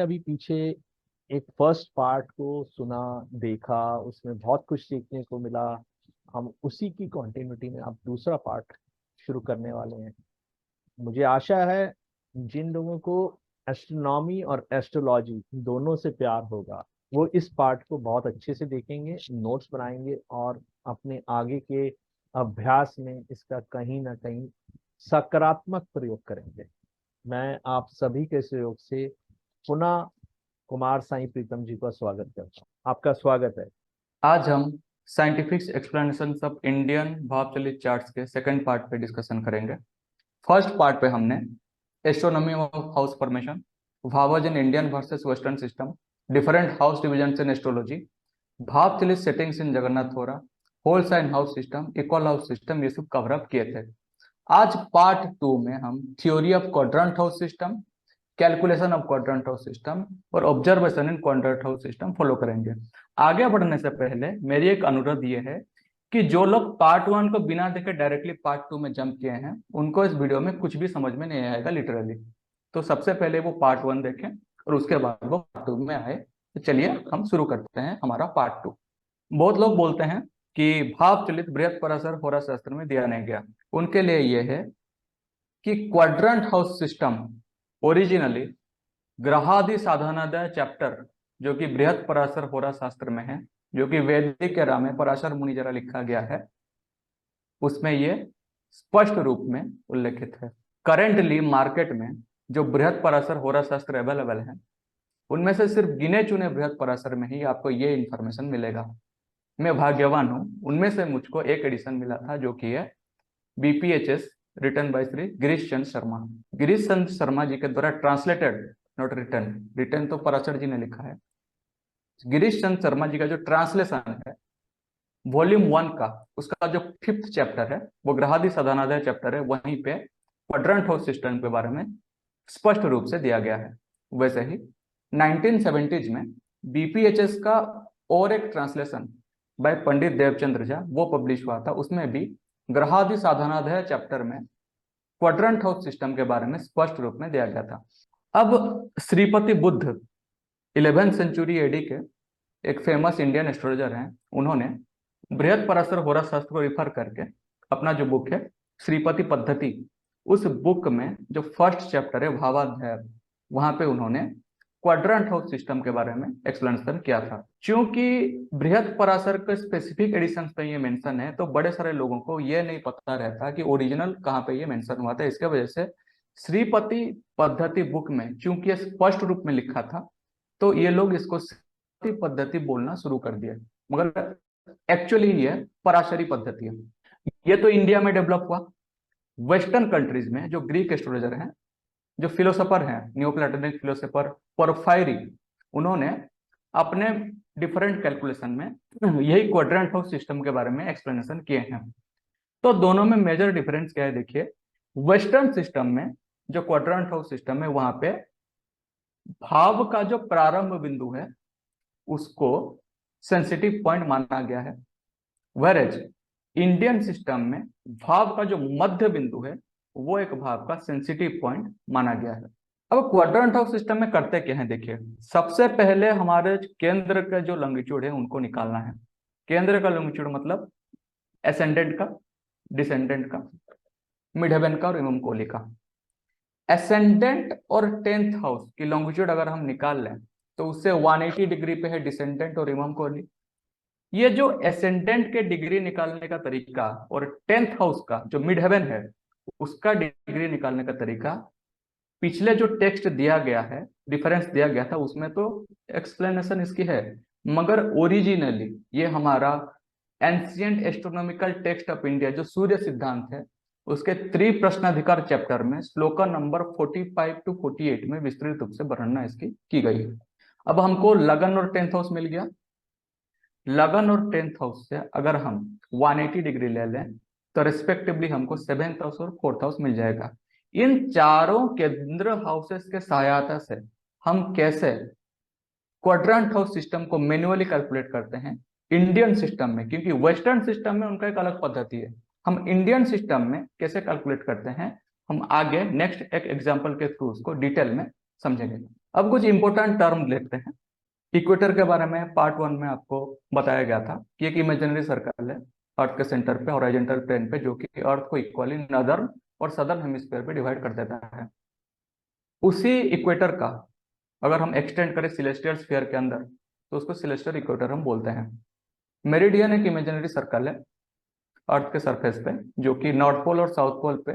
अभी पीछे एक फर्स्ट पार्ट को सुना, देखा, उसमें बहुत कुछ सीखने को मिला। हम उसी की कंटिन्यूटी में अब दूसरा पार्ट शुरू करने वाले हैं। मुझे आशा है जिन लोगों को एस्ट्रोनॉमी और एस्ट्रोलॉजी दोनों से प्यार होगा वो इस पार्ट को बहुत अच्छे से देखेंगे, नोट्स बनाएंगे और अपने आगे के अभ्यास में इसका कहीं ना कहीं सकारात्मक प्रयोग करेंगे। मैं आप सभी के सहयोग से पुनः कुमार साईं प्रीतम जी का स्वागत करता हूँ। आपका स्वागत है। आज हम साइंटिफिक एक्सप्लेनेशन ऑफ इंडियन भाप चलित चार्ट्स के सेकंड पार्ट पे डिस्कशन करेंगे। फर्स्ट पार्ट पे हमने एस्ट्रोनॉमी ऑफ हाउस फॉर्मेशन, भावज in Indian versus western system, different house division in astrology, भाप चलित settings in Jagannatha Hora, whole sign house system, equal house system, ये सब कवर अप किए थे। आज पार्ट 2 में हम theory of quadrant house system, calculation of quadrant house system और observation in quadrant house system follow करेंगे। आगे बढ़ने से पहले मेरी एक अनुरोध ये है कि जो लोग पार्ट 1 को बिना देखे डायरेक्टली पार्ट 2 में जंप किए हैं उनको इस वीडियो में कुछ भी समझ में नहीं आएगा लिटरली। तो सबसे पहले वो पार्ट 1 देखें और उसके बाद वो पार्ट 2 में आए। तो चलिए हम शुरू करते हैं हमारा पार्ट 2। बहुत लोग बोलते हैं कि भाव चलित बृहत पराशर होरा शास्त्र में दिया नहीं गया। उनके लिए यह है कि क्वाड्रेंट हाउस सिस्टम ओरिजिनली ग्रहादि साधनादय चैप्टर जो कि बृहत पराशर होरा शास्त्र में है, जो कि वैदिक एरा में पराशर मुनि जरा लिखा गया है, उसमें ये स्पष्ट रूप में उल्लेखित है। करेंटली मार्केट में जो बृहत पराशर होरा शास्त्र अवेलेबल है उनमें से सिर्फ गिने चुने बृहत पराशर में ही आपको ये इंफॉर्मेशन मिलेगा। मैं भाग्यवान हूँ, उनमें से मुझको एक एडिशन मिला था जो कि है BPHS written by Shri Girish Chandra Sharma. Girish Chandra Sharma ji के द्वारा ट्रांसलेटेड, नॉट रिटन, रिटन तो पराशर जी ने लिखा है। गिरीश चंद्र शर्मा जी का जो ट्रांसलेशन है वॉल्यूम 1 का, उसका जो 5th चैप्टर है वो ग्रहादि साधनादय चैप्टर है, वहीं पे क्वाड्रेंट हाउस सिस्टम के बारे में स्पष्ट रूप से दिया गया है। वैसे ही 1970s में BPHS का और एक ट्रांसलेशन बाय पंडित देवचंद्र झा वो पब्लिश हुआ था। उसमें भी ग्रहादि साधनादय चैप्टर में क्वाड्रेंट हाउस सिस्टम के बारे में स्पष्ट रूप में दिया गया था। अब Shripati Buddha 11th century AD के एक फेमस इंडियन एस्ट्रोलॉजर हैं, उन्होंने बृहत पराशर होरा शास्त्र को रिफर करके अपना जो बुक है श्रीपति पद्धति, उस बुक में जो फर्स्ट चैप्टर है भावाध्याय, वहां पे उन्होंने क्वाड्रेंट हाउस सिस्टम के बारे में एक्सप्लेनेशन किया था। क्योंकि बृहत पराशर के स्पेसिफिक एडिशन पे ये मेंशन है तो बड़े सारे लोगों को ये नहीं पता रहता कि ओरिजिनल कहाँ पे ये मेंशन हुआ था। इसके वजह से श्रीपति पद्धति बुक में चूंकि स्पष्ट रूप में लिखा था तो ये लोग इसको श्रीपति पद्धति बोलना शुरू कर दिया, मगर एक्चुअली ये पराशरी पद्धति है। ये तो इंडिया में डेवलप हुआ। वेस्टर्न कंट्रीज में जो ग्रीक एस्ट्रोलॉजर हैं, जो फिलोसोफर हैं, न्योप्लेटोनिक फिलोसोफर पोर्फायरी, उन्होंने अपने डिफरेंट कैलकुलेशन में यही क्वाड्रेंट हाउस सिस्टम के बारे में एक्सप्लेनेशन किए हैं। तो दोनों में मेजर डिफरेंस क्या है देखिए। वेस्टर्न सिस्टम में जो क्वाड्रेंट हाउस सिस्टम है वहां पे भाव का जो प्रारंभ बिंदु है उसको सेंसिटिव पॉइंट माना गया है, वेरेज इंडियन सिस्टम में भाव का जो मध्य बिंदु है वो एक भाव का सेंसिटिव पॉइंट माना गया है। अब क्वाड्रेंट हाउस सिस्टम में करते क्या है देखिए। सबसे पहले हमारे केंद्र का जो लॉन्गिट्यूड है उनको निकालना है। केंद्र का लॉन्गिट्यूड मतलब एसेंडेंट का, डिसेंडेंट का, मिड हेवन का और इमम कोहली का। एसेंडेंट और 10th हाउस की लॉन्गिट्यूड अगर हम निकाल लें तो उससे 180 डिग्री पे है डिसेंडेंट और इमम कोहली। ये जो एसेंडेंट के डिग्री निकालने का तरीका और 10th हाउस का जो मिड हेवन है उसका डिग्री निकालने का तरीका, पिछले जो टेक्स्ट दिया गया है, डिफरेंस दिया गया था, उसमें तो एक्सप्लेनेशन इसकी है, मगर ओरिजिनली ये हमारा ancient astronomical text of India जो सूर्य सिद्धांत है उसके त्रिप्रश्नाधिकार चैप्टर में श्लोका नंबर 45 to 48 में विस्तृत रूप से वर्णना इसकी की गई है। अब हमको लगन और 10th हाउस मिल गया। लगन और 10th हाउस से अगर हम 180 डिग्री ले लें तो रिस्पेक्टिवली हमको 7th हाउस और 4th हाउस मिल जाएगा। इन चारों केंद्र हाउसेस के सहायता से हम कैसे क्वाड्रेंट हाउस सिस्टम को मैन्युअली कैलकुलेट करते हैं इंडियन सिस्टम में, क्योंकि वेस्टर्न सिस्टम में उनका एक अलग पद्धति है, हम इंडियन सिस्टम में कैसे कैलकुलेट करते हैं हम आगे नेक्स्ट एक एग्जांपल के थ्रू उसको डिटेल में समझेंगे। अब कुछ इंपॉर्टेंट टर्म लेते हैं। इक्वेटर के बारे में पार्ट 1 में आपको बताया गया था कि एक इमेजिनरी सर्कल है अर्थ के सेंटर पे हॉरिजॉन्टल प्लेन पे, जो कि अर्थ को इक्वली नॉर्दर्न और सदर्न हेमिस्फीयर पे डिवाइड कर देता है। उसी इक्वेटर का अगर हम एक्सटेंड करें सिलेस्टियल स्फीयर के अंदर तो उसको सिलेस्टियल इक्वेटर हम बोलते हैं। मेरिडियन एक इमेजिनरी सर्कल है अर्थ के सरफेस पे, जो कि नॉर्थ पोल और साउथ पोल पे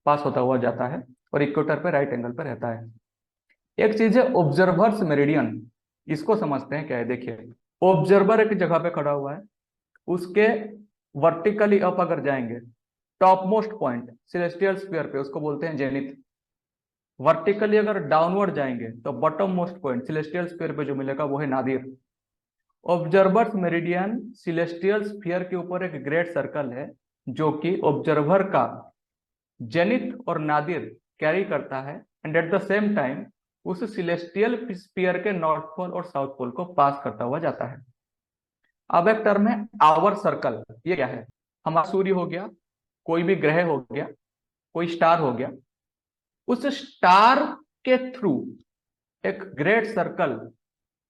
पास होता हुआ जाता है और इक्वेटर पे राइट एंगल पे रहता है। एक चीज है ऑब्जर्वर्स मेरिडियन, इसको समझते हैं क्या है। देखिए, ऑब्जर्वर एक जगह पे खड़ा हुआ है, उसके वर्टिकली अप अगर जाएंगे top most point celestial sphere पे उसको बोलते हैं जेनिथ। वर्टिकली अगर डाउनवर्ड जाएंगे तो bottom most point celestial sphere पे जो मिलेगा वो है Nadir. Observers meridian celestial sphere के ऊपर एक ग्रेट सर्कल है जो कि ऑब्जर्वर का जेनिथ और नादिर कैरी करता है and at the same time उस सिलेस्टियल स्फीयर के नॉर्थ पोल और साउथ पोल को पास करता हुआ जाता है। अब एक टर्म है आवर सर्कल। ये क्या है? हमारा सूर्य हो गया, कोई भी ग्रह हो गया, कोई स्टार हो गया, उस स्टार के थ्रू एक ग्रेट सर्कल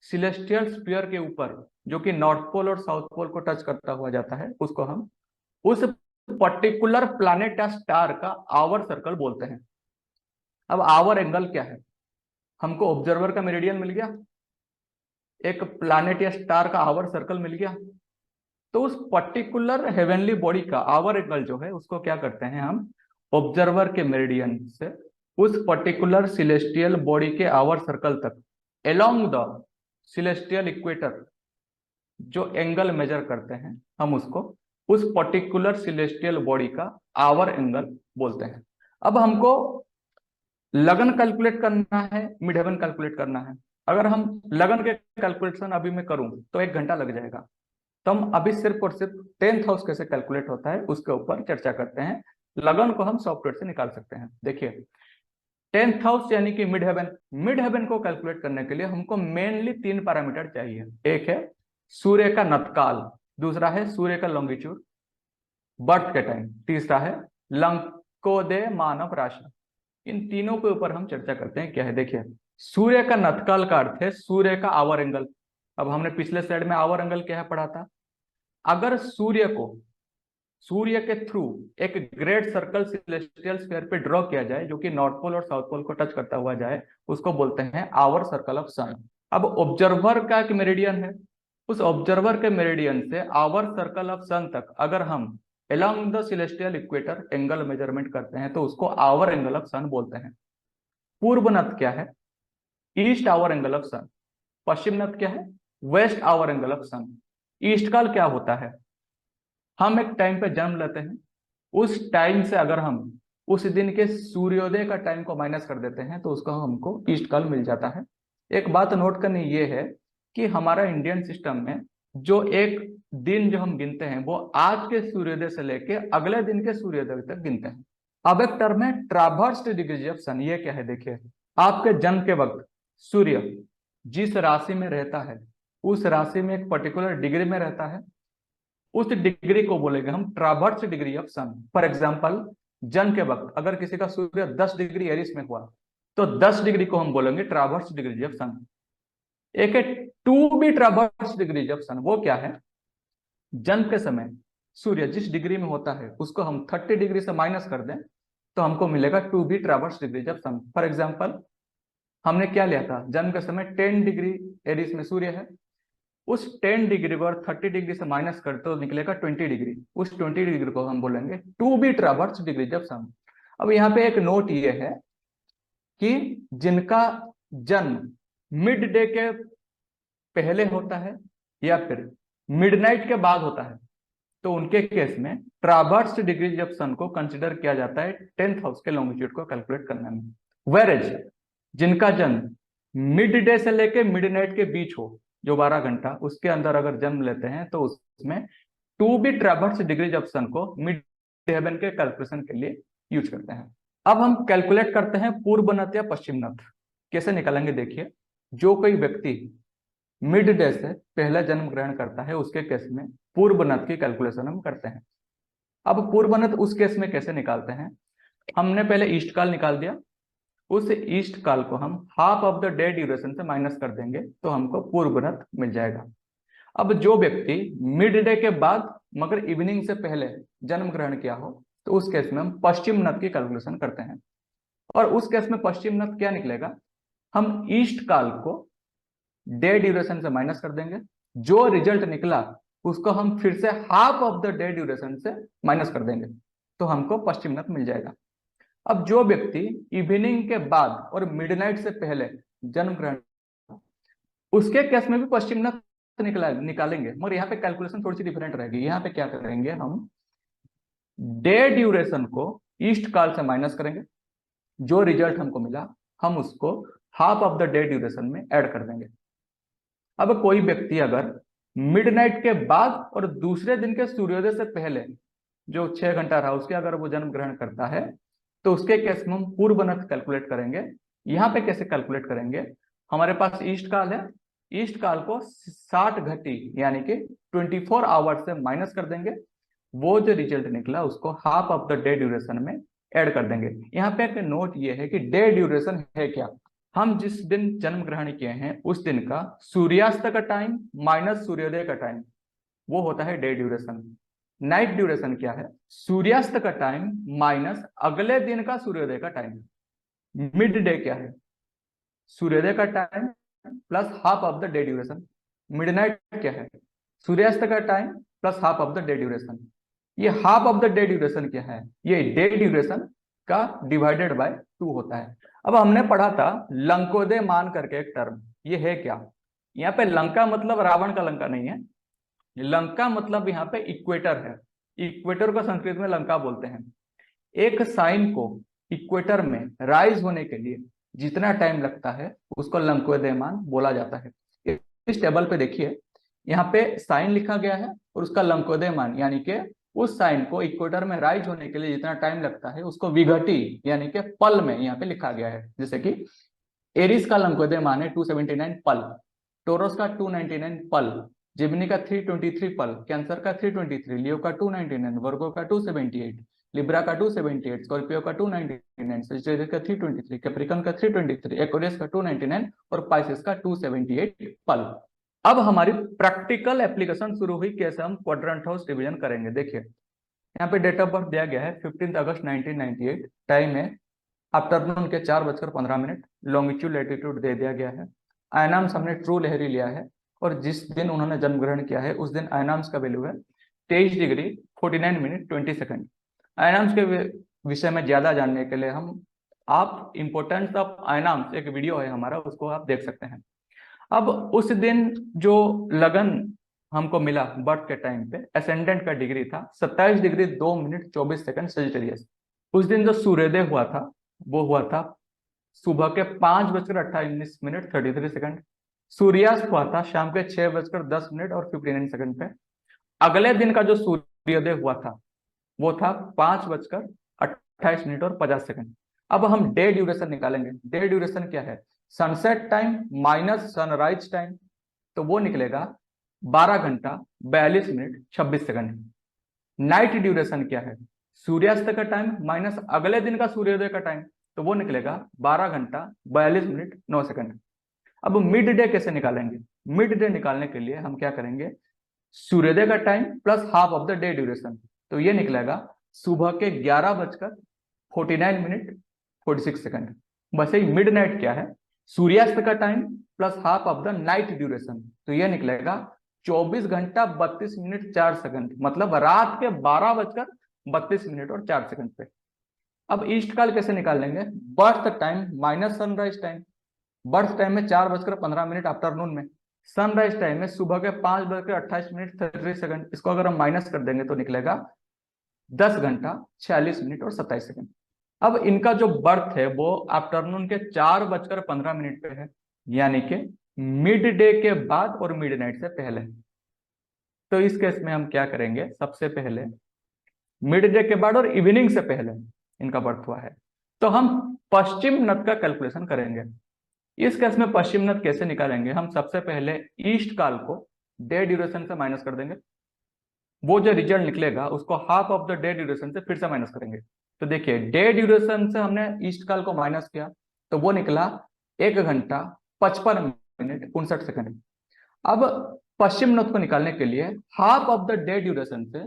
सिलेस्टियल स्फीयर के ऊपर जो कि नॉर्थ पोल और साउथ पोल को टच करता हुआ जाता है, उसको हम उस पर्टिकुलर प्लैनेट या स्टार का आवर सर्कल बोलते हैं। अब आवर एंगल क्या है? हमको ऑब्जर्वर का मेरिडियन मिल गया, एक प्लैनेट या स्टार का आवर सर्कल मिल गया, तो उस पर्टिकुलर हेवनली बॉडी का आवर एंगल जो है उसको क्या करते हैं हम ऑब्जर्वर के मेरिडियन से उस पर्टिकुलर सिलेस्टियल बॉडी के आवर सर्कल तक अलोंग द सिलेस्टियल इक्वेटर जो एंगल मेजर करते हैं हम उसको उस पर्टिकुलर सिलेस्टियल बॉडी का आवर एंगल बोलते हैं। अब हमको लगन कैलकुलेट करना है, मिड हेवन कैलकुलेट करना है। अगर हम लगन के कैलकुलेशन अभी मैं करूं तो 1 घंटा लग जाएगा, तो हम अभी सिर्फ और सिर्फ 10th हाउस कैसे कैलकुलेट होता है उसके ऊपर चर्चा करते हैं। लगन को हम सॉफ्टवेयर से निकाल सकते हैं। देखिए, 10th हाउस यानी कि मिड हेवन, मिड हेवन को कैलकुलेट करने के लिए हमको मेनली 3 पैरामीटर चाहिए। एक है सूर्य का नतकाल, दूसरा है सूर्य का लॉन्गिट्यूड बर्थ के टाइम, तीसरा है लंकोदय मानव राशि। इन तीनों के ऊपर हम चर्चा करते हैं क्या है। देखिए, सूर्य का नतकाल का अर्थ है सूर्य का आवर एंगल। अब हमने पिछले स्लाइड में आवर एंगल क्या है पढ़ा था। अगर सूर्य के थ्रू एक ग्रेट सर्कल सिलेस्टियल स्फीयर पे ड्रॉ किया जाए जो कि नॉर्थ पोल और साउथ पोल को टच करता हुआ जाए, उसको बोलते हैं आवर सर्कल ऑफ सन। अब ऑब्जर्वर का एक मेरिडियन है, उस ऑब्जर्वर के मेरिडियन से आवर सर्कल ऑफ सन तक अगर हम along the celestial equator angle measurement करते हैं तो उसको आवर एंगल ऑफ सन बोलते हैं। पूर्व नत क्या है? East hour angle of sun. पश्चिम नत क्या है? West hour angle of sun. East काल क्या होता है? हम एक टाइम पे जन्म लेते हैं, उस टाइम से अगर हम उस दिन के सूर्योदय का टाइम को माइनस कर देते हैं तो उसको हमको ईस्ट काल मिल जाता है। एक बात नोट करनी ये है कि हमारा इंडियन सिस्टम में जो एक दिन जो हम गिनते हैं वो आज के सूर्योदय से लेके अगले दिन के सूर्योदय तक गिनते हैं। अब एक टर्म है ट्रावर्स्ड डिग्रीज ऑफ सन। ये क्या है? देखिए, आपके जन्म के वक्त सूर्य जिस राशि में रहता है उस राशि में एक पर्टिकुलर डिग्री में रहता है, उस डिग्री को बोलेंगे हम traverse degree of sun. For example, जन्म के वक्त अगर किसी का सूर्य 10 डिग्री एरिस में हुआ तो 10 डिग्री को हम बोलेंगे ट्रावर्स डिग्री ऑफ सन। एक है to be traverse degree of sun. वो क्या है? जन्म के समय सूर्य जिस डिग्री में होता है उसको हम 30 डिग्री से माइनस कर दें तो हमको मिलेगा to be traverse degree of sun. For example, हमने क्या लिया था, जन्म के समय 10 डिग्री एरिस में सूर्य है, उस 10 डिग्री को 30 डिग्री से माइनस करते तो निकलेगा 20 डिग्री। उस 20 डिग्री को हम बोलेंगे to be traverse degree of sun. अब यहाँ पे एक नोट ये है कि जिनका जन्म मिड डे के पहले होता है या फिर मिडनाइट के बाद होता है तो उनके केस में ट्रावर्स डिग्री ऑफ सन को कंसिडर किया जाता है 10th हाउस के लॉन्गिट्यूड को कैलकुलेट करने में। वेरेज जिनका जन्म मिड डे से लेके मिडनाइट के बीच हो, जो 12 घंटा उसके अंदर अगर जन्म लेते हैं तो उसमें to be traverse degree of sun को मिड हेवन के कैलकुलेशन के लिए यूज करते हैं। अब हम कैलकुलेट करते हैं पूर्व नत या पश्चिम नत। कैसे निकालेंगे? देखिए, जो कोई व्यक्ति मिड डे से पहले जन्म ग्रहण करता है उसके केस में पूर्व नत की कैलकुलेशन हम करते हैं। अब पूर्व नत उस केस में कैसे निकालते हैं? हमने पहले ईस्ट काल निकाल दिया उस ईस्ट काल को हम half of the day duration से माइनस कर देंगे तो हमको पूर्व नत मिल जाएगा। अब जो व्यक्ति मिड डे के बाद मगर इवनिंग से पहले जन्म ग्रहण किया हो तो उस केस में हम पश्चिम नत की कैलकुलेशन करते हैं। और उस केस में पश्चिम नत क्या निकलेगा, हम ईस्ट काल को डे ड्यूरेशन से माइनस कर देंगे, जो रिजल्ट निकला उसको हम फिर से half of the day duration से माइनस कर देंगे तो हमको पश्चिम नत मिल जाएगा। अब जो व्यक्ति इवनिंग के बाद और मिडनाइट से पहले जन्म ग्रहण, उसके केस में भी पश्चिम नत निकालेंगे, मगर यहाँ पे कैलकुलेशन थोड़ी सी डिफरेंट रहेगी। यहाँ पे क्या करेंगे, हम डे ड्यूरेशन को ईस्ट काल से माइनस करेंगे, जो रिजल्ट हमको मिला हम उसको half of the day duration में ऐड कर देंगे। अब कोई व्यक्ति अगर मिडनाइट के बाद और दूसरे दिन के सूर्योदय से पहले जो 6 घंटा रहा उसके अगर वो जन्म ग्रहण करता है तो उसके केस में हम पूर्व नत कैलकुलेट करेंगे। यहाँ पे कैसे कैलकुलेट करेंगे, हमारे पास ईस्ट काल है, ईस्ट काल को 60 घटी यानी कि 24 आवर्स से माइनस कर देंगे, वो जो रिजल्ट निकला उसको half of the day duration में ऐड कर देंगे। यहाँ पे एक नोट ये है कि डे ड्यूरेशन है क्या, हम जिस दिन जन्म ग्रहण किए हैं उस दिन का सूर्यास्त का टाइम माइनस सूर्योदय का टाइम, वो होता है डे ड्यूरेशन। नाइट ड्यूरेशन क्या है, सूर्यास्त का टाइम माइनस अगले दिन का सूर्योदय का टाइम। मिड डे क्या है, सूर्योदय का time plus half of the day duration. Midnight क्या है, सूर्यास्त का time plus half of the day duration. ये half of the day duration क्या है, ये डे ड्यूरेशन का डिवाइडेड बाय 2 होता है। अब हमने पढ़ा था लंकोदय मान करके एक टर्म, ये है क्या, यहाँ पे लंका मतलब रावण का लंका नहीं है, लंका मतलब यहाँ पे इक्वेटर है, इक्वेटर को संस्कृत में लंका बोलते हैं। एक साइन को इक्वेटर में राइज होने के लिए जितना टाइम लगता है उसको लंकोदय मान बोला जाता है। इस टेबल पे देखिए, यहाँ पे साइन लिखा गया है और उसका लंकोदय मान यानी कि उस साइन को इक्वेटर में राइज होने के लिए जितना टाइम लगता है उसको विघटी यानी कि पल में यहाँ पे लिखा गया है। जैसे कि एरिस का लंकोदय मान है 279 पल, टोरस का 299 पल, जेमिनी का 323 पल, कैंसर का 323, लियो का 299, वर्गो का 278, लिब्रा का 278, स्कॉर्पियो का 299, सजिटेरियस का 323, कैप्रिकॉन का 323, एक्वेरियस का 299 और पाइसेस का 278 पल। अब हमारी प्रैक्टिकल एप्लीकेशन शुरू हुई, कैसे हम क्वाड्रेंट हाउस डिवीजन करेंगे। देखिए यहाँ पे डेट ऑफ बर्थ दिया गया है 15 अगस्त 1998, टाइम है आफ्टरनून के 4:15, लॉन्गिट्यूड लैटिट्यूड दे दिया गया है। आयनाम्स हमने ट्रू लहरी लिया है और जिस दिन उन्होंने जन्म ग्रहण किया है उस दिन आयनाम्स का वैल्यू है 23 डिग्री 49 मिनट 20 सेकंड। आयनाम्स के विषय में ज्यादा जानने के लिए आप इंपोर्टेंस ऑफ आयनाम्स एक वीडियो है हमारा, उसको आप देख सकते हैं। अब उस दिन जो लगन हमको मिला बर्थ के टाइम पे, एसेंडेंट का डिग्री था 27 डिग्री 2 मिनट 24 सेकंड सजिटेरियस। उस दिन जो सूर्योदय हुआ था वो हुआ था सुबह के 5:28 33 सेकंड। सूर्यास्त हुआ था शाम के 6:10 और 59 सेकंड पे। अगले दिन का जो सूर्योदय हुआ था वो था 5:28 और 50 सेकंड। अब हम डे ड्यूरेशन निकालेंगे। डे ड्यूरेशन क्या है, sunset time minus sunrise time, तो वो निकलेगा 12 घंटा 42 मिनट 26 सेकंड। नाइट ड्यूरेशन क्या है, सूर्यास्त का टाइम माइनस अगले दिन का सूर्योदय का टाइम, तो वो निकलेगा 12 घंटा 42 मिनट 9 सेकंड। अब मिड डे कैसे निकालेंगे, मिड डे निकालने के लिए हम क्या करेंगे, सूर्योदय का time plus half of the day duration, तो ये निकलेगा सुबह के 11:49 मिनट 46 सेकंड। वैसे ही मिड नाइट क्या है, सूर्यास्त का time plus half of the night duration, तो ये निकलेगा 24 घंटा 32 मिनट 4 सेकंड, मतलब रात के 12:32 मिनट और 4 सेकंड पे। अब ईस्ट काल कैसे निकाल लेंगे, birth time minus sunrise time. Birth time में 4:15 आफ्टरनून में, सनराइज टाइम में सुबह के 5:28 मिनट 33 सेकंड, इसको अगर हम माइनस कर देंगे तो निकलेगा 10 घंटा 46 मिनट और 27 सेकंड। अब इनका जो बर्थ है वो आफ्टरनून के 4:15 पे है, यानी कि मिड डे के बाद और मिड नाइट से पहले। तो इस केस में हम क्या करेंगे, सबसे पहले मिड डे के बाद और इवनिंग से पहले इनका बर्थ हुआ है तो हम पश्चिम नत का कैलकुलेशन करेंगे। इस केस में पश्चिम नत कैसे निकालेंगे, हम सबसे पहले ईस्ट काल को डे ड्यूरेशन से माइनस कर देंगे, वो जो रिजल्ट निकलेगा उसको half of the day duration से फिर से माइनस करेंगे। तो देखिए डे ड्यूरेशन से हमने ईस्ट काल को माइनस किया तो वो निकला 1 घंटा 55 मिनट 59 सेकंड। अब पश्चिम नॉर्थ को निकालने के लिए half of the day duration से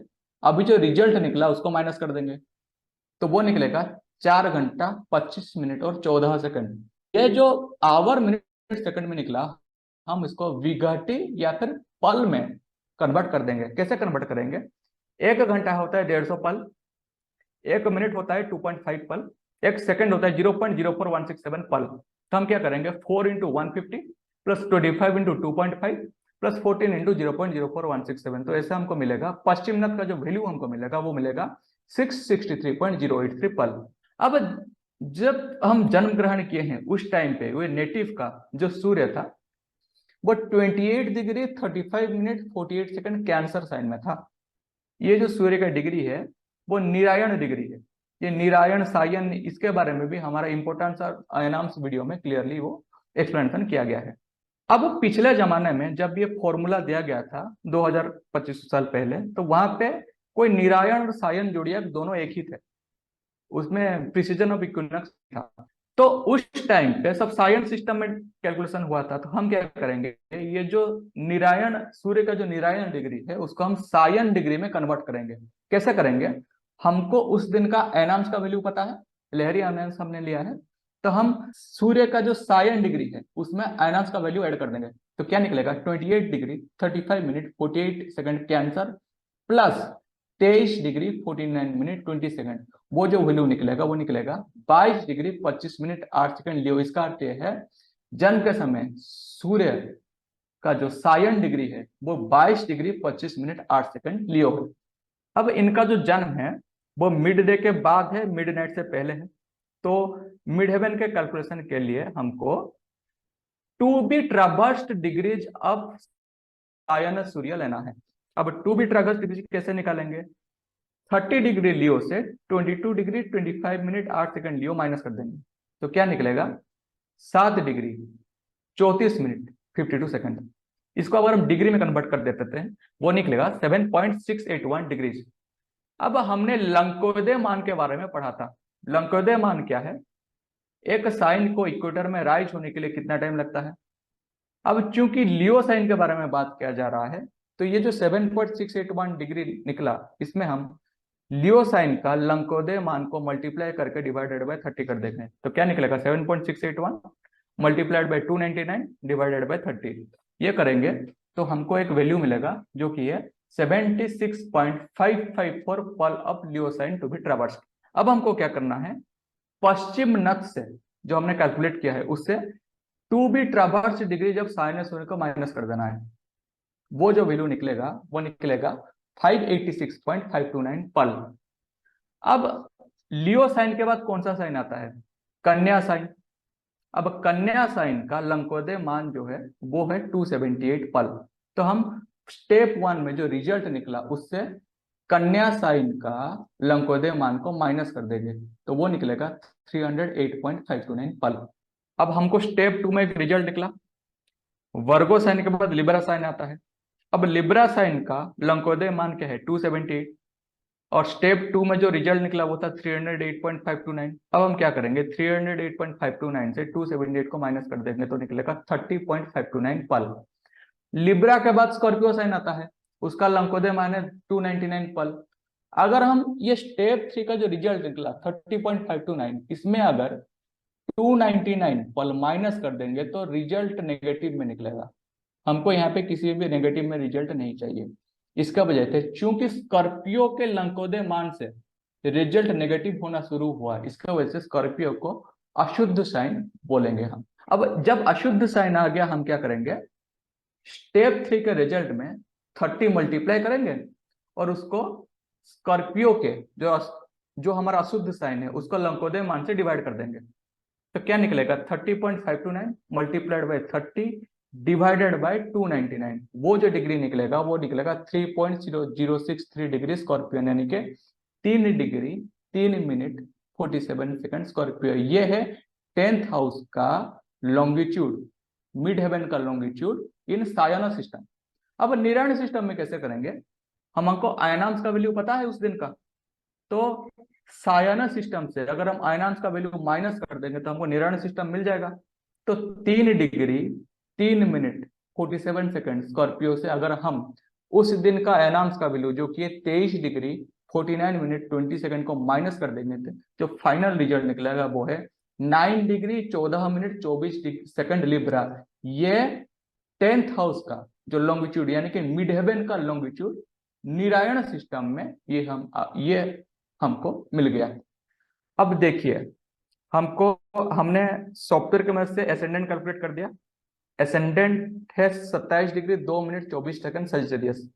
अभी जो रिजल्ट निकला उसको माइनस कर देंगे, तो वो निकलेगा 4 घंटा 25 मिनट और 14 सेकंड। ये जो आवर मिनट सेकंड में निकला, हम इसको विघटी या फिर पल में कन्वर्ट कर देंगे। कैसे कन्वर्ट करेंगे? 1 घंटा होता है 150 पल, 1 मिनट होता है 2.5 पल, 1 सेकंड होता है 0.04167 पल। तो हम क्या करेंगे, 4 into 150 plus 25 into 2.5 plus 14 into 0.04167। तो ऐसे हमको मिलेगा पश्चिम नथ का जो वैल्यू हमको मिलेगा वो मिलेगा 663.083 पल। अब जब हम जन्म ग्रहण किए हैं उस टाइम पे वो नेटिव का जो सूर्य था वो 28 degree 35 minute 48 second Cancer sign में था। ये जो सूर्य का डिग्री है वो निरायण डिग्री है। ये निरायण सायन, इसके बारे में भी हमारा इंपोर्टेंस और अयनांश वीडियो में क्लियरली वो एक्सप्लेनेशन किया गया है। अब पिछले जमाने में जब ये फॉर्मूला दिया गया था 2025 साल पहले, तो वहां पे कोई निरायण और सायन जोड़ियाक दोनों एक ही थे, उसमें प्रिसीजन ऑफ इक्विनोक्स था। तो उस टाइम पे सब सायन सिस्टम में कैलकुलेशन हुआ था। तो हम क्या करेंगे, ये जो निरायण सूर्य का जो निरायण डिग्री है उसको हम सायन डिग्री में कन्वर्ट करेंगे। कैसे करेंगे? हमको उस दिन का एनांश का वैल्यू पता है, लहरी एनांश हमने लिया है, तो हम सूर्य का जो सायन डिग्री है उसमें एनांश का वैल्यू ऐड कर देंगे। तो क्या निकलेगा, 28 degree 35 minute 48 second cancer plus 23 degree 49 minute 20 second, वो जो वैल्यू निकलेगा वो निकलेगा 22 डिग्री 25 मिनट 8 सेकंड लियो। इसका अर्थ है जन्म के समय सूर्य का जो सायन डिग्री है वो 22 डिग्री 25 मिनट 8 सेकंड लियो है। अब इनका जो जन्म है वो मिड डे के बाद है, मिड नाइट से पहले है। तो मिड हेवन के कैलकुलेशन के लिए हमको to be traversed degrees of सायन सूर्य लेना है। अब टू बी ट्रावर्स्ड डिग्री कैसे निकालेंगे? 30 डिग्री लियो से 22 डिग्री 25 मिनट 8 सेकंड लियो माइनस कर देंगे, तो क्या निकलेगा 7 डिग्री 34 मिनट 52 सेकंड। इसको अगर हम डिग्री में कन्वर्ट कर देते हैं वो निकलेगा 7.681 डिग्रीज। अब हमने लंकोदय मान के बारे में पढ़ा था। लंकोदय मान क्या है? एक साइन को इक्वेटर में राइज होने के लिए कितना टाइम लगता है। अब चूंकि लियो साइन के बारे में बात किया जा रहा है, तो ये जो 7.681 डिग्री निकला, इसमें हम लियो साइन का लंकोदय मान को मल्टीप्लाई करके डिवाइडेड बाय 30 कर देंगे। तो क्या निकलेगा 7.681 मल्टीप्लाइड बाय 299 डिवाइडेड बाय 30। ये करेंगे तो हमको एक वैल्यू मिलेगा जो कि है 76.554 पल of Leo sign to be traversed. अब हमको क्या करना है, पश्चिम नथ से जो हमने कैलकुलेट किया है उससे टू बी ट्रावर्स्ड डिग्री जब साइनस होने को माइनस कर देना है, वो जो वैल्यू निकलेगा वो निकलेगा 586.529 पल। अब लियो साइन के बाद कौन सा साइन आता है? कन्या साइन। अब कन्या साइन का लंकोदय मान जो है वो है 278 पल। तो हम स्टेप 1 में जो रिजल्ट निकला उससे कन्या साइन का लंकोदय मान को माइनस कर देंगे, तो वो निकलेगा 308.529 पल। अब हमको स्टेप 2 में एक रिजल्ट निकला, वर्गो साइन के बाद लिब्रा साइन आता है। अब लिब्रा साइन का लंकोदय मान क्या है 278, और स्टेप 2 में जो रिजल्ट निकला वो था 308.529। अब हम क्या करेंगे, 308.529 से 278 को माइनस कर देंगे तो निकलेगा 30.529 पल। लिब्रा के बाद स्कॉर्पियो साइन आता है, उसका लंकोदय मान है 299 पल। अगर हम ये स्टेप 3 का जो रिजल्ट निकला 30.529, इसमें अगर 299 पल माइनस कर देंगे तो रिजल्ट नेगेटिव में निकलेगा। हमको यहाँ पे किसी भी नेगेटिव में रिजल्ट नहीं चाहिए। इसका वजह से चूंकि स्कॉर्पियो के लंकोदय मान से रिजल्ट नेगेटिव होना शुरू हुआ, इसका वजह से स्कॉर्पियो को अशुद्ध साइन बोलेंगे हम। अब जब अशुद्ध साइन आ गया, हम क्या करेंगे, स्टेप 3 के रिजल्ट में 30 मल्टीप्लाई करेंगे और उसको स्कॉर्पियो के जो हमारा अशुद्ध साइन है उसको लंकोदय मान से डिवाइड कर देंगे। तो क्या निकलेगा 30.529 मल्टीप्लाइड बाय 30 डिवाइडेड बाय 299, वो जो डिग्री निकलेगा वो निकलेगा 3.0063 डिग्री स्कॉर्पियन, यानी कि 3 डिग्री 3 मिनट 47 सेकंड स्कॉर्पियो। ये है 10th हाउस का लॉन्गिट्यूड, मिड हेवन का लॉन्गिट्यूड इन सायन सिस्टम। अब निरायण सिस्टम में कैसे करेंगे, हमको अयनांश का वैल्यू पता है उस दिन का, तो सायाना सिस्टम से अगर हम आयनांश का वैल्यू माइनस कर देंगे तो हमको निरायण सिस्टम मिल जाएगा। तो 3 डिग्री 3 मिनट 47 सेकंड स्कॉर्पियो से अगर हम उस दिन का अयनांश का वैल्यू जो कि 23 डिग्री 49 मिनट 20 सेकंड को माइनस कर देंगे तो जो फाइनल रिजल्ट निकलेगा वो है 9 डिग्री 14 मिनट 24 सेकंड लिब्रा। ये 10th हाउस का जो लॉन्गिट्यूड यानी कि मिड हेवन का लॉन्गिट्यूड निरायण सिस्टम में ये हमको मिल गया। अब देखिए हमने सॉफ्टवेयर की मदद से एसेंडेंट कैलकुलेट कर दिया। एसेंडेंट है 27 डिग्री 2 मिनट 24 सेकंड सेल्सियस।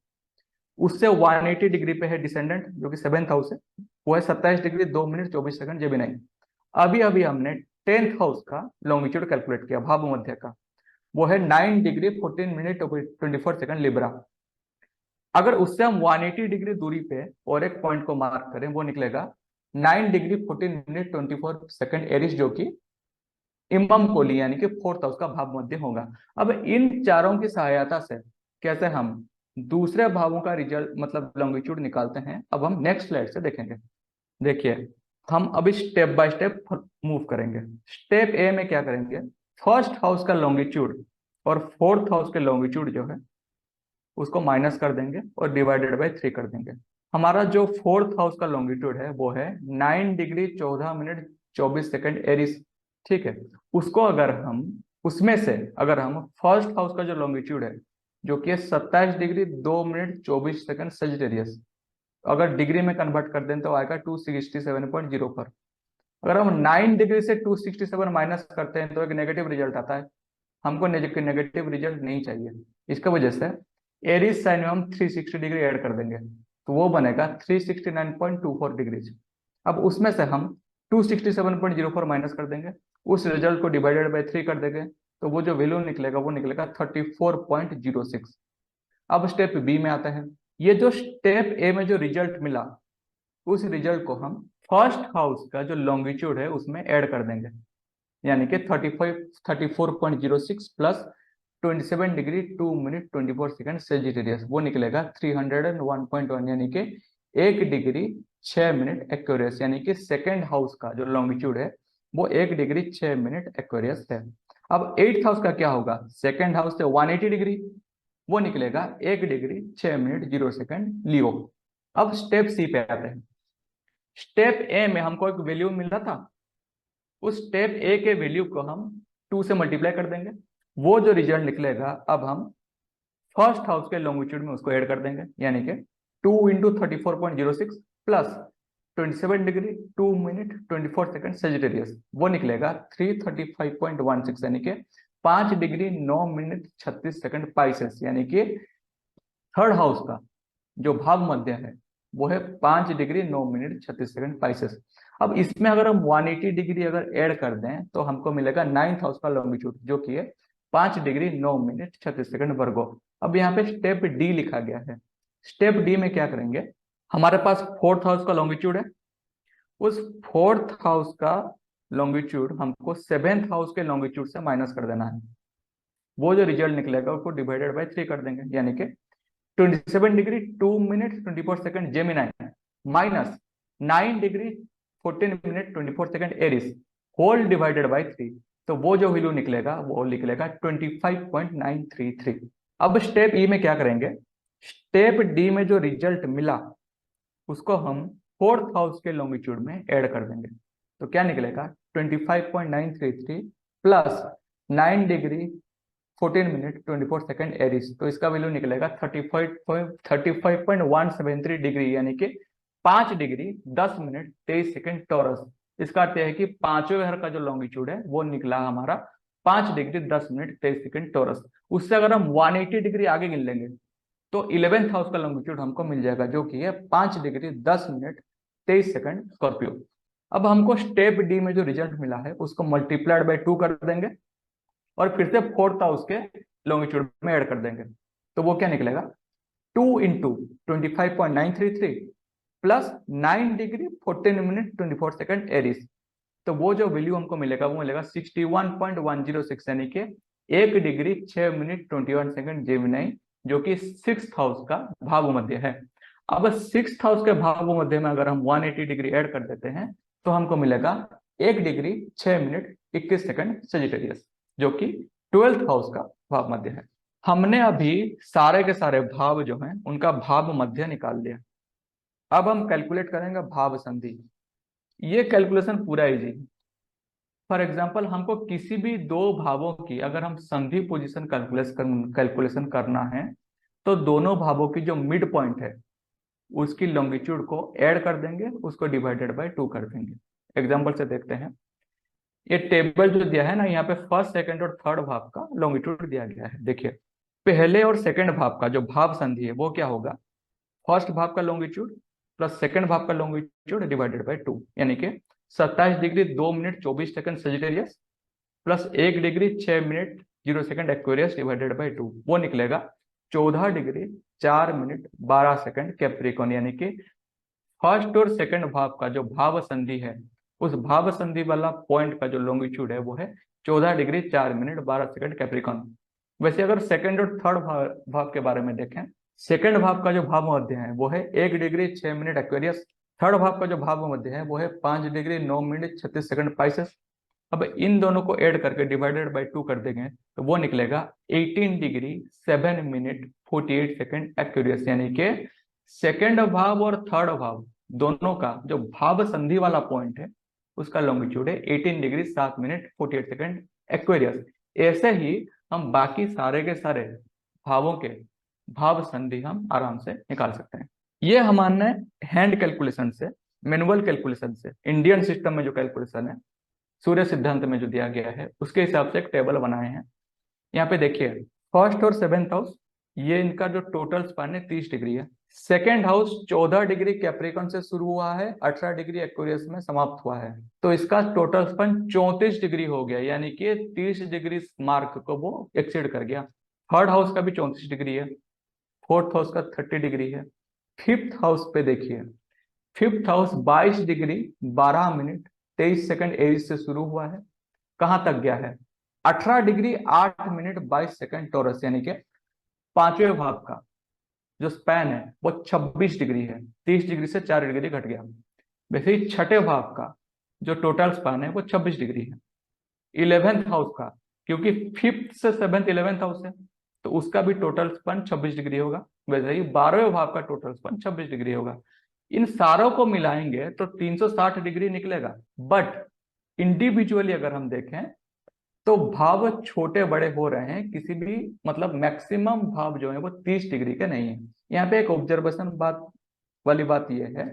उससे 180 डिग्री पे है डिसेंडेंट जो कि 7th हाउस है, वो है 27 डिग्री 2 मिनट 24 सेकंड जेमिनी। अभी अभी हमने 10th हाउस का लॉन्गिट्यूड कैलकुलेट किया भाव मध्य का, वो है 9 डिग्री 14 मिनट 24 सेकंड लिब्रा। अगर उससे हम 180 डिग्री दूरी पे और एक पॉइंट को मार्क करें वो निकलेगा 9 डिग्री 14 मिनट 24 सेकंड एरिस, जो कि इमम कोली यानी कि 4th हाउस का भाव मध्य होगा। अब इन चारों की सहायता से कैसे हम दूसरे भावों का रिजल्ट मतलब लॉन्गिट्यूड निकालते हैं, अब हम नेक्स्ट स्लाइड से देखेंगे। देखिए हम अभी स्टेप बाय स्टेप मूव करेंगे। स्टेप ए में क्या करेंगे, फर्स्ट हाउस का लॉन्गिट्यूड और 4th हाउस के लॉन्गिट्यूड जो है उसको माइनस कर देंगे और डिवाइडेड बाय 3 कर देंगे। हमारा जो 4th हाउस का लॉन्गिट्यूड है वो है 9 डिग्री 14 मिनट 24 सेकंड एरिस, ठीक है। उसको अगर हम उसमें से अगर हम फर्स्ट हाउस का जो लॉन्गिट्यूड है जो कि 27 डिग्री 2 मिनट 24 सेकंड सेजिटेरियस, अगर डिग्री में कन्वर्ट कर दें तो आएगा 267.04। अगर हम 9 डिग्री से 267 माइनस करते हैं तो एक नेगेटिव रिजल्ट आता है। हमको नेगेटिव रिजल्ट नहीं चाहिए, इसकी वजह से एरिस साइन में हम 360 डिग्री ऐड कर देंगे तो वो बनेगा 369.24 डिग्री। अब उसमें से हम 267.04 माइनस कर देंगे, उस रिजल्ट को डिवाइडेड बाय 3 कर देंगे तो वो जो वैल्यू निकलेगा वो निकलेगा 34.06। अब स्टेप बी में आता है। ये जो स्टेप ए में जो रिजल्ट मिला उस रिजल्ट को हम फर्स्ट हाउस का जो लॉन्गिट्यूड है उसमें ऐड कर देंगे, यानी कि 34.06 plus 27 degree 2 minute 24 second Sagittarius, वो निकलेगा 301.1, यानी कि 1 डिग्री 6 मिनट एक्यूरेस, यानी कि सेकेंड हाउस का जो लॉन्गिट्यूड है वो 1 डिग्री 6 मिनट एक्यूरेस है। अब 8th हाउस का क्या होगा, सेकेंड हाउस से 180 डिग्री, वो निकलेगा 1 डिग्री 6 मिनट 0 सेकंड लियो। अब स्टेप सी पे आते हैं। स्टेप ए में हमको एक वैल्यू मिला था, उस स्टेप ए के वैल्यू को हम 2 से मल्टीप्लाई कर देंगे, वो जो रिजल्ट निकलेगा अब हम फर्स्ट हाउस के लॉन्गिट्यूड में उसको ऐड कर देंगे, यानी कि 2 into 34.06 plus 27 degree 2 minute 24 second Sagittarius, वो निकलेगा 335.16, यानी कि 5 डिग्री 9 मिनट 36 सेकंड पाइसेस, यानी कि थर्ड हाउस का जो भाव मध्य है वो है 5 डिग्री 9 मिनट 36 सेकंड पाइसेस। अब इसमें अगर हम 180 डिग्री अगर ऐड कर दें तो हमको मिलेगा 9th हाउस का लॉन्गिट्यूड जो कि है 5 डिग्री 9 मिनट 36 सेकंड वर्गो। अब यहाँ पे स्टेप डी लिखा गया है। स्टेप डी में क्या करेंगे, हमारे पास 4th हाउस का लॉन्गिट्यूड है, उस 4th हाउस का लॉन्गिट्यूड हमको 7th हाउस के लॉन्गिट्यूड से माइनस कर देना है, वो जो रिजल्ट निकलेगा उसको डिवाइडेड बाय 3 कर देंगे, यानी कि 27 degree 2 minute 24 second Gemini minus 9 degree 14 minute 24 second Aries whole divided by 3, तो वो जो वैल्यू निकलेगा वो निकलेगा 25.933। अब स्टेप ई में क्या करेंगे, स्टेप डी में जो रिजल्ट मिला उसको हम 4th हाउस के लॉन्गिट्यूड में ऐड कर देंगे, तो क्या निकलेगा 25.933 plus 9 degree 14 minute 24 second Aries, तो इसका वैल्यू निकलेगा 35.173 डिग्री, यानी कि 5 डिग्री 10 मिनट 23 सेकंड टॉरस। इसका अर्थ है कि पांचवें घर का जो लॉन्गिट्यूड है वो निकला हमारा 5 डिग्री 10 मिनट 23 सेकंड टॉरस। उससे अगर हम 180 डिग्री आगे गिन लेंगे तो 11th हाउस का लॉन्गिट्यूड हमको मिल जाएगा जो कि है 5 डिग्री 10 मिनट 23 सेकंड स्कॉर्पियो। अब हमको स्टेप डी में जो रिजल्ट मिला है उसको मल्टीप्लाइड बाय 2 कर देंगे और फिर से 4th हाउस के लॉन्गिट्यूड में ऐड कर देंगे, तो वो क्या निकलेगा 2 into 25.933 plus 9 degree 14 minute 24 second Aries, तो वो जो वैल्यू हमको मिलेगा वो मिलेगा 61.106, यानी कि 1 डिग्री 6 मिनट 21 सेकंड जेमिनाई, जो कि 6th हाउस का भाव मध्य है। अब सिक्स हाउस के भाव मध्य में अगर हम 180 डिग्री ऐड कर देते हैं तो हमको मिलेगा 1 डिग्री 6 मिनट 21 सेकंड सेजिटेरियस, जो कि 12th हाउस का भाव मध्य है। हमने अभी सारे के सारे भाव जो हैं उनका भाव मध्य निकाल लिया। अब हम कैलकुलेट करेंगे भाव संधि। ये कैलकुलेशन पूरा इजी है। फॉर एग्जाम्पल, हमको किसी भी दो भावों की अगर हम संधि पोजीशन कैलकुलेशन करना है तो दोनों भावों की जो मिड पॉइंट है उसकी लॉन्गिट्यूड को ऐड कर देंगे, उसको डिवाइडेड बाय 2 कर देंगे। एग्जाम्पल से देखते हैं। ये टेबल जो दिया है ना, यहाँ पे फर्स्ट सेकंड और थर्ड भाव का लॉन्गिट्यूड दिया गया है। देखिए, पहले और सेकंड भाव का जो भाव संधि है वो क्या होगा, फर्स्ट भाव का लॉन्गिट्यूड प्लस सेकंड भाव का लॉन्गिट्यूड डिवाइडेड बाय 2, यानी कि 27 degree 2 minute 24 second Sagittarius plus 1 degree 6 minute 0 second Aquarius divided by 2, वो निकलेगा 14 डिग्री 4 मिनट 12 सेकंड कैप्रिकॉन। यानी कि फर्स्ट और सेकंड भाव का जो भाव संधि है उस भाव संधि वाला पॉइंट का जो लॉन्गिट्यूड है वो है 14 डिग्री 4 मिनट 12 सेकंड कैप्रिकॉन। वैसे अगर सेकंड और थर्ड भाव के बारे में देखें, सेकंड भाव का जो भाव मध्य है वो है 1 डिग्री 6 मिनट एक्वेरियस, थर्ड भाव का जो भाव मध्य है वो है 5 डिग्री 9 मिनट 36 सेकंड पाइसेस। अब इन दोनों को ऐड करके डिवाइडेड बाय 2 कर देंगे तो वो निकलेगा 18 डिग्री 7 मिनट 48 सेकंड एक्वेरियस। यानी कि सेकंड भाव और थर्ड भाव दोनों का जो भाव संधि वाला पॉइंट है उसका लॉन्गिट्यूड है 18 डिग्री 7 मिनट 48 सेकंड एक्वेरियस। ऐसे ही हम बाकी सारे के सारे भावों के भाव संधि हम आराम से निकाल सकते हैं। ये हमारे हैंड कैलकुलेशन से, मैनुअल कैलकुलेशन से, इंडियन सिस्टम में जो कैलकुलेशन है सूर्य सिद्धांत में जो दिया गया है उसके हिसाब से एक टेबल बनाए हैं। यहाँ पे देखिए, फर्स्ट और सेवेंथ हाउस ये इनका जो टोटल स्पान है 30 डिग्री है। सेकेंड हाउस 14 डिग्री कैप्रिकॉन से शुरू हुआ है, 18 डिग्री एक्वेरियस में समाप्त हुआ है, तो इसका टोटल स्पान 34 डिग्री हो गया, यानी कि 30 डिग्री मार्क को वो एक्सीड कर गया। थर्ड हाउस का भी 34 डिग्री है, फोर्थ हाउस का 30 डिग्री है। फिफ्थ हाउस पे देखिए, fifth house 22 degree 12 minute 23 second एज से शुरू हुआ है, कहां तक गया है 18 डिग्री 8 मिनट 22 सेकंड टोरस, यानी कि पांचवें भाव का जो स्पैन है वो 26 डिग्री है, 30 डिग्री से 4 डिग्री घट गया। वैसे ही छठे भाव का जो टोटल स्पैन है वो 26 डिग्री है। 11th हाउस का, क्योंकि फिफ्थ से 7th 11th हाउस है तो उसका भी टोटल स्पैन 26 डिग्री होगा। वैसे ही 12वें भाव का टोटल स्पैन 26 डिग्री होगा। इन सारों को मिलाएंगे तो 360 डिग्री निकलेगा। बट इंडिविजुअली अगर हम देखें तो भाव छोटे बड़े हो रहे हैं, किसी भी मतलब मैक्सिमम भाव जो है वो 30 डिग्री के नहीं है। यहाँ पे एक ऑब्जर्वेशन वाली बात यह है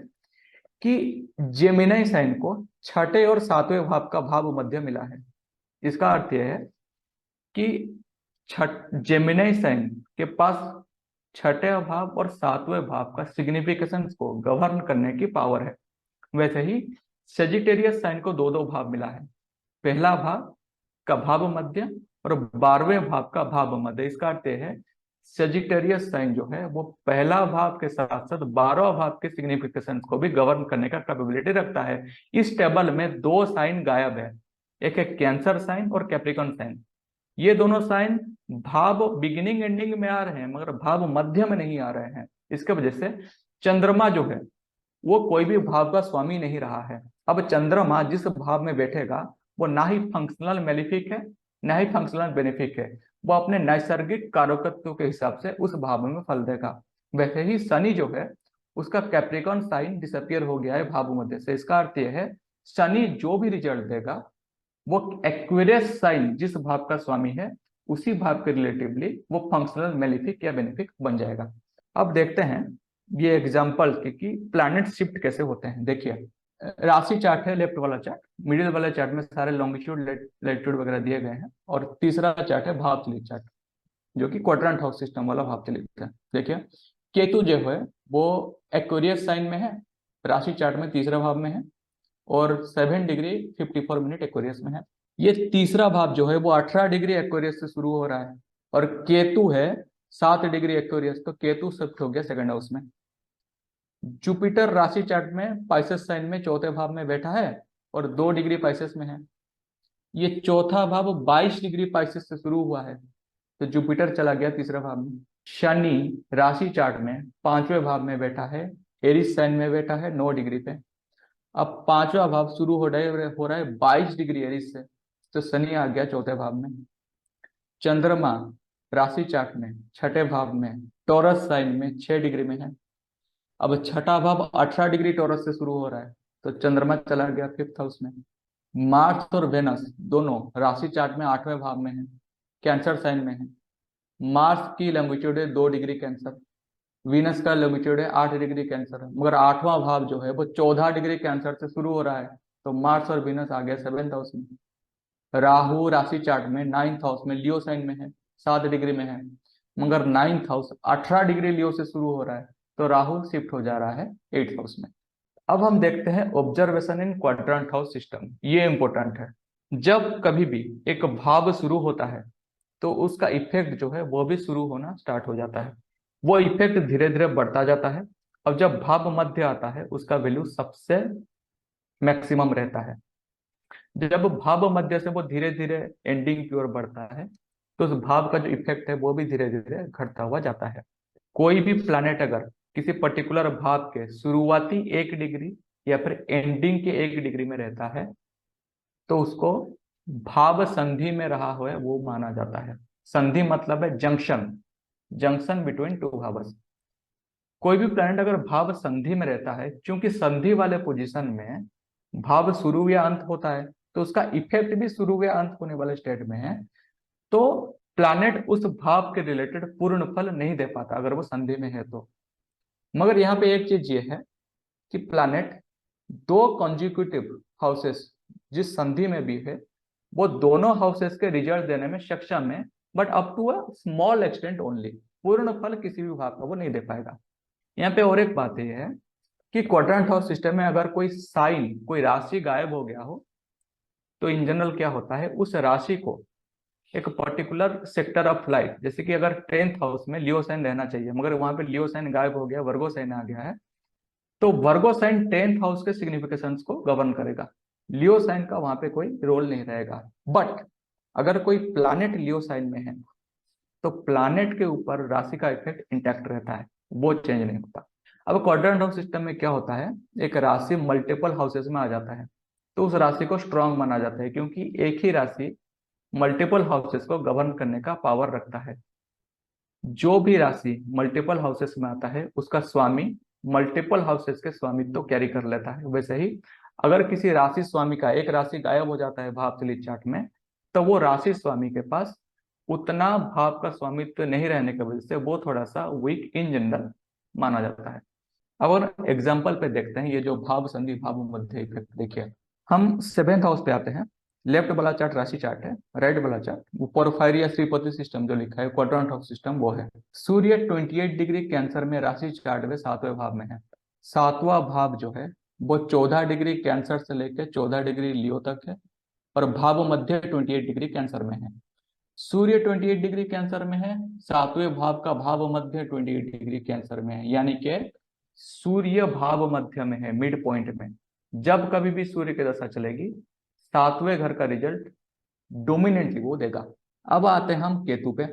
कि जेमिनी साइन को छठे और सातवें भाव का भाव मध्य मिला है। इसका अर्थ यह है कि जेमिनी साइन के पास छठे भाव और सातवें भाव का सिग्निफिकेशन को गवर्न करने की पावर है। वैसे ही सेजिटेरियस साइन को दो भाव मिला है, पहला भाव का भाव मध्य और 12वें भाव का भाव मध्य। इसका अर्थ है सेजिटेरियस साइन जो है वो पहला भाव के साथ साथ 12वां भाव के सिग्निफिकेशन को भी गवर्न करने का कैपेबिलिटी रखता है। इस टेबल में दो साइन गायब है, एक है कैंसर साइन और कैप्रिकॉन साइन। ये दोनों साइन भाव बिगिनिंग एंडिंग में आ रहे हैं मगर भाव मध्य में नहीं आ रहे हैं। इसके वजह से चंद्रमा जो है वो कोई भी भाव का स्वामी नहीं रहा है। अब चंद्रमा जिस भाव में बैठेगा वो ना ही फंक्शनल मेलिफिक है ना ही फंक्शनल बेनिफिक है, वो अपने नैसर्गिक कारकत्व के हिसाब से उस भाव में फल देगा। वैसे ही शनि जो है उसका कैप्रिकॉन साइन डिसअपियर हो गया है भाव मध्य से। इसका अर्थ यह है शनि जो भी रिजल्ट देगा वो एक्वेरियस साइन जिस भाव का स्वामी है उसी भाव के रिलेटिवली वो फंक्शनल मेलिफिक या बेनिफिक बन जाएगा। अब देखते हैं ये एग्जांपल कि प्लैनेट शिफ्ट कैसे होते हैं। देखिए, राशि चार्ट है लेफ्ट वाला चार्ट, मिडिल वाले चार्ट में सारे लॉन्गिट्यूड लैटिट्यूड वगैरह दिए गए हैं, और तीसरा चार्ट है भाव चलित चार्ट जो कि क्वाड्रेंट हाउस सिस्टम वाला भाव चलित है। देखिए, केतु जो है वो एक्वेरियस साइन में है, राशि चार्ट में तीसरा भाव में है और 7 डिग्री 54 मिनट एक्वेरियस में है। ये तीसरा भाव जो है वो 18 डिग्री एक्वेरियस से शुरू हो रहा है और केतु है 7 डिग्री एक्वेरियस, तो केतु शिफ्ट हो गया सेकंड हाउस में। जुपिटर राशि चार्ट में पाइसेस साइन में चौथे भाव में बैठा है और 2 डिग्री पाइसेस में है। ये चौथा भाव 22 डिग्री पाइसेस से शुरू हुआ है तो जुपिटर चला गया तीसरा भाव में। शनि राशि चार्ट में 5वें भाव में बैठा है, एरिस साइन में बैठा है 9 डिग्री पे। अब 5वां भाव शुरू हो रहा है 22 डिग्री एरिस से, तो शनि आ गया 4थे भाव में। चंद्रमा राशि चार्ट में 6ठे भाव में टॉरस साइन में 6 डिग्री में है। अब छठा भाव 18 डिग्री टॉरस से शुरू हो रहा है, तो चंद्रमा चला गया 5th हाउस में। मार्स और वेनस दोनों राशि चार्ट में 8वें भाव में है, कैंसर साइन में है। मार्स की लॉन्गिट्यूड है 2 डिग्री कैंसर, वीनस का लॉन्गिट्यूड है 8 डिग्री कैंसर, मगर 8वां भाव जो है वो 14 डिग्री कैंसर से शुरू हो रहा है, तो मार्स और वीनस आ गया 7th हाउस में। राहु राशि चार्ट में 9th हाउस में लियो साइन में है, 7 डिग्री में है, मगर 9th हाउस 18 डिग्री लियो से शुरू हो रहा है, तो राहु शिफ्ट हो जा रहा है 8th हाउस में। अब हम देखते हैं observation in quadrant house system, ये इंपॉर्टेंट है। जब कभी भी एक भाव शुरू होता है तो उसका इफेक्ट जो है वो भी शुरू होना स्टार्ट हो जाता है, वो इफेक्ट धीरे धीरे बढ़ता जाता है। और जब भाव मध्य आता है उसका वैल्यू सबसे मैक्सिमम रहता है। जब भाव मध्य से वो धीरे धीरे एंडिंग की ओर बढ़ता है, तो उस भाव का जो इफेक्ट है वो भी धीरे धीरे घटता हुआ जाता है। कोई भी प्लैनेट अगर किसी पर्टिकुलर भाव के शुरुआती 1 डिग्री या फिर एंडिंग के 1 डिग्री में रहता है, तो उसको भाव संधि में रहा हुआ है वो माना जाता है। संधि मतलब है जंक्शन, जंक्शन बिटवीन टू भावर्स। कोई भी प्लैनेट अगर भाव संधि में रहता है, क्योंकि संधि वाले पोजीशन में भाव शुरू या अंत होता है, तो उसका इफेक्ट भी शुरू या अंत होने वाले स्टेट में है, तो प्लैनेट उस भाव के रिलेटेड पूर्ण फल नहीं दे पाता अगर वो संधि में है तो। मगर यहाँ पे एक चीज ये है कि प्लैनेट 2 कॉन्जिक्यूटिव हाउसेस जिस संधि में भी है, वो दोनों हाउसेस के रिजल्ट देने में सक्षम है, but up to a small extent only. पूर्ण फल किसी भी भाव का वो नहीं दे पाएगा। यहाँ पे और एक बात यह है कि क्वाड्रेंट हाउस सिस्टम में अगर कोई साइन, कोई राशि गायब हो गया हो, तो इन जनरल क्या होता है, उस राशि को एक पर्टिकुलर सेक्टर ऑफ लाइफ, जैसे कि अगर 10th हाउस में लियो साइन रहना चाहिए मगर वहां पे लियो साइन गायब हो गया, वर्गो साइन आ गया है, तो वर्गो साइन 10th हाउस के सिग्निफिकेशंस को गवर्न करेगा, लियो साइन का वहां पे कोई रोल नहीं रहेगा। बट अगर कोई प्लैनेट लियो साइन में है, तो प्लैनेट के ऊपर राशि का इफेक्ट इंटैक्ट रहता है, वो चेंज नहीं होता। अब क्वाड्रेंट हाउस सिस्टम में क्या होता है, एक राशि मल्टीपल हाउसेस में आ जाता है, तो उस राशि को स्ट्रांग माना जाता है, क्योंकि एक ही राशि मल्टीपल हाउसेस को गवर्न करने का पावर रखता है। जो भी राशि मल्टीपल हाउसेस में आता है उसका स्वामी मल्टीपल हाउसेस के स्वामित्व तो कैरी कर लेता है। वैसे ही अगर किसी राशि स्वामी का एक राशि गायब हो जाता है भाव चलित चार्ट में, तो वो राशि स्वामी के पास उतना भाव का स्वामित्व नहीं रहने की वजह से वो थोड़ा सा वीक इन जनरल माना जाता है। अब अगर एग्जाम्पल पे देखते हैं ये जो भाव संधि भाव मध्य इफेक्ट, देखिए हम 7th हाउस पे आते हैं। लेफ्ट वाला चार्ट राशि चार्ट है, राइट वाला चार्ट वो पोरफायरी या श्रीपति सिस्टम जो लिखा है क्वाड्रेंट हाउस सिस्टम वो है। सूर्य 28 डिग्री कैंसर में राशि चार्ट में 7वें भाव में है। 7वां भाव जो है वो 14 डिग्री कैंसर से लेकर 14 डिग्री लियो तक है, और भाव मध्य 28 डिग्री कैंसर में है। सूर्य 28 डिग्री कैंसर में है, 7वें भाव का भाव मध्य 28 डिग्री कैंसर में है, यानी कि सूर्य भाव मध्य में है, मिड पॉइंट में। जब कभी भी सूर्य की दशा चलेगी 7वें घर का रिजल्ट डोमिनेंटली वो देगा। अब आते हैं हम केतु पे।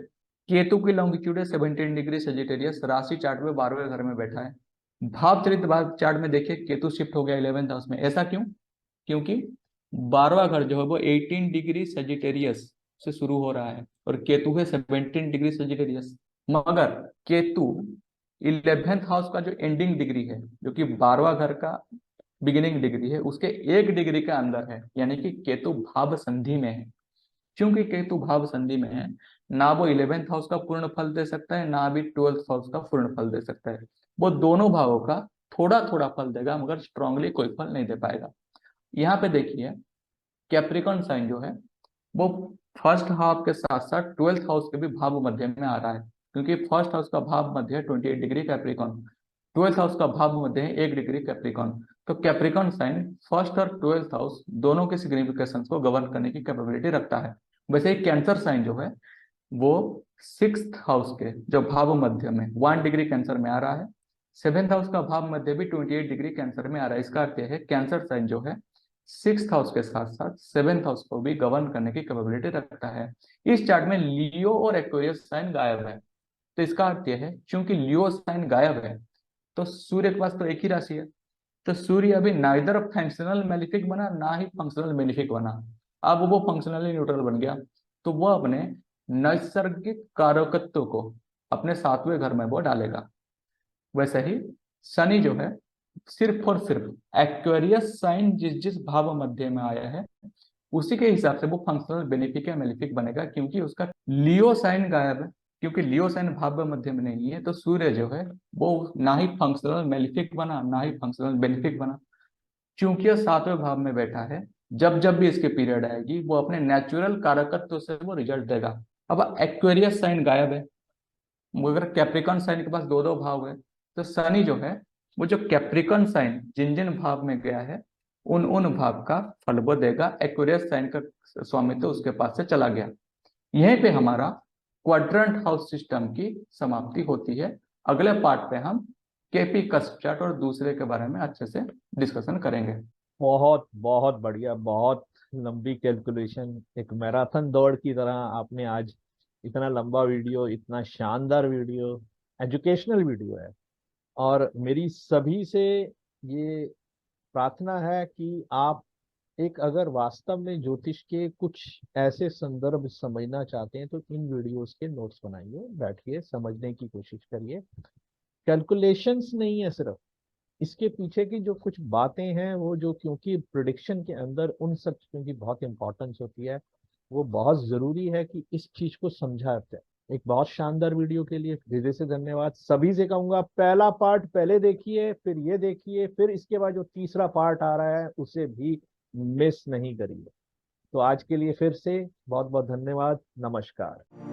केतु की लॉन्गिट्यूड है 17 डिग्री सेजिटेरियस, राशि चार्ट में 12वें घर में बैठा है। भाव चलित भाव चार्ट में देखिए केतु शिफ्ट हो गया 11th हाउस में। ऐसा क्यों? क्योंकि 12वां घर जो है वो 18 डिग्री सेजिटेरियस से शुरू हो रहा है और केतु है 17 डिग्री सेजिटेरियस। मगर केतु 11th हाउस का जो एंडिंग डिग्री है, जो कि 12वां घर का बिगिनिंग डिग्री है, उसके 1 डिग्री के अंदर है, यानी कि केतु भाव संधि में है। क्योंकि केतु भाव संधि में है, ना वो 11th हाउस का पूर्ण फल दे सकता है, ना भी 12th हाउस का पूर्ण फल दे सकता है। वो दोनों भावों का थोड़ा थोड़ा फल देगा, मगर स्ट्रांगली कोई फल नहीं दे पाएगा। यहाँ पे देखिए कैप्रिकॉन साइन जो है वो फर्स्ट हाफ के साथ साथ 12th हाउस के भी भाव मध्य में आ रहा है, क्योंकि फर्स्ट हाउस का भाव मध्य है 28 डिग्री कैप्रिकॉन, 12th हाउस का भाव मध्य है 1 डिग्री कैप्रिकॉन। तो कैप्रिकॉन साइन फर्स्ट और 12th हाउस दोनों के सिग्निफिकेशंस को गवर्न करने की कैपेबिलिटी रखता है। वैसे ही कैंसर साइन जो है वो 6th हाउस के जो भाव मध्य में 1 डिग्री कैंसर में आ रहा है, 7th हाउस का भाव मध्य भी 28 डिग्री कैंसर में आ रहा है। इसका अर्थ है कैंसर साइन जो है 6th हाउस के साथ साथ 7th हाउस को भी गवर्न करने की कैपेबिलिटी रखता है। इस चार्ट में लियो और एक्वेरियस साइन गायब है, तो इसका अर्थ यह है, क्योंकि लियो साइन गायब है तो सूर्य के पास तो एक ही राशि है, तो सूर्य अभी नाइदर फंक्शनल मेलिफिक बना ना ही फंक्शनल बेनिफिक बना। अब वो फंक्शनली न्यूट्रल बन गया, तो वो अपने नैसर्गिक कारकत्व को अपने 7वें घर में वो डालेगा। वैसे ही शनि जो है सिर्फ और सिर्फ एक्वेरियस साइन जिस जिस भाव मध्य में आया है उसी के हिसाब से वो फंक्शनल बेनिफिक या मेलिफिक बनेगा, क्योंकि उसका लियो साइन गायब है। क्योंकि लियो साइन भाव मध्य में नहीं है, तो सूर्य जो है वो ना ही फंक्शनल मेलिफिक बना ना ही फंक्शनल बेनिफिक बना। क्योंकि यह 7वें भाव में बैठा है, जब जब भी इसकी पीरियड आएगी वो अपने नेचुरल कारकत्व से वो रिजल्ट देगा। अब एक्वेरियस साइन गायब है, मगर कैप्रिकॉन साइन के पास दो दो भाव है, तो शनि जो है वो जो कैप्रिकॉन साइन जिन जिन भाव में गया है उन उन भाव का फल वो देगा। एक्वेरियस साइन का स्वामित्व उसके पास से चला गया। यहीं पे हमारा क्वाड्रेंट हाउस सिस्टम की समाप्ति होती है। अगले पार्ट पे हम केपी कस्प चार्ट और दूसरे के बारे में अच्छे से डिस्कशन करेंगे। बहुत बहुत बढ़िया, बहुत लंबी कैलकुलेशन, एक मैराथन दौड़ की तरह आपने आज इतना लंबा वीडियो, इतना शानदार वीडियो, एजुकेशनल वीडियो है। और मेरी सभी से ये प्रार्थना है कि आप एक अगर वास्तव में ज्योतिष के कुछ ऐसे संदर्भ समझना चाहते हैं तो इन वीडियोस के नोट्स बनाइए, बैठिए, समझने की कोशिश करिए। कैलकुलेशंस नहीं है सिर्फ, इसके पीछे की जो कुछ बातें हैं वो, जो क्योंकि प्रिडिक्शन के अंदर उन सब चीजों की बहुत इंपॉर्टेंस होती है, वो बहुत जरूरी है कि इस चीज को समझा जाए। एक बहुत शानदार वीडियो के लिए हृदय से धन्यवाद। सभी से कहूंगा पहला पार्ट पहले देखिए, फिर ये देखिए, फिर इसके बाद जो तीसरा पार्ट आ रहा है उसे भी मिस नहीं करिए। तो आज के लिए फिर से बहुत बहुत धन्यवाद। नमस्कार।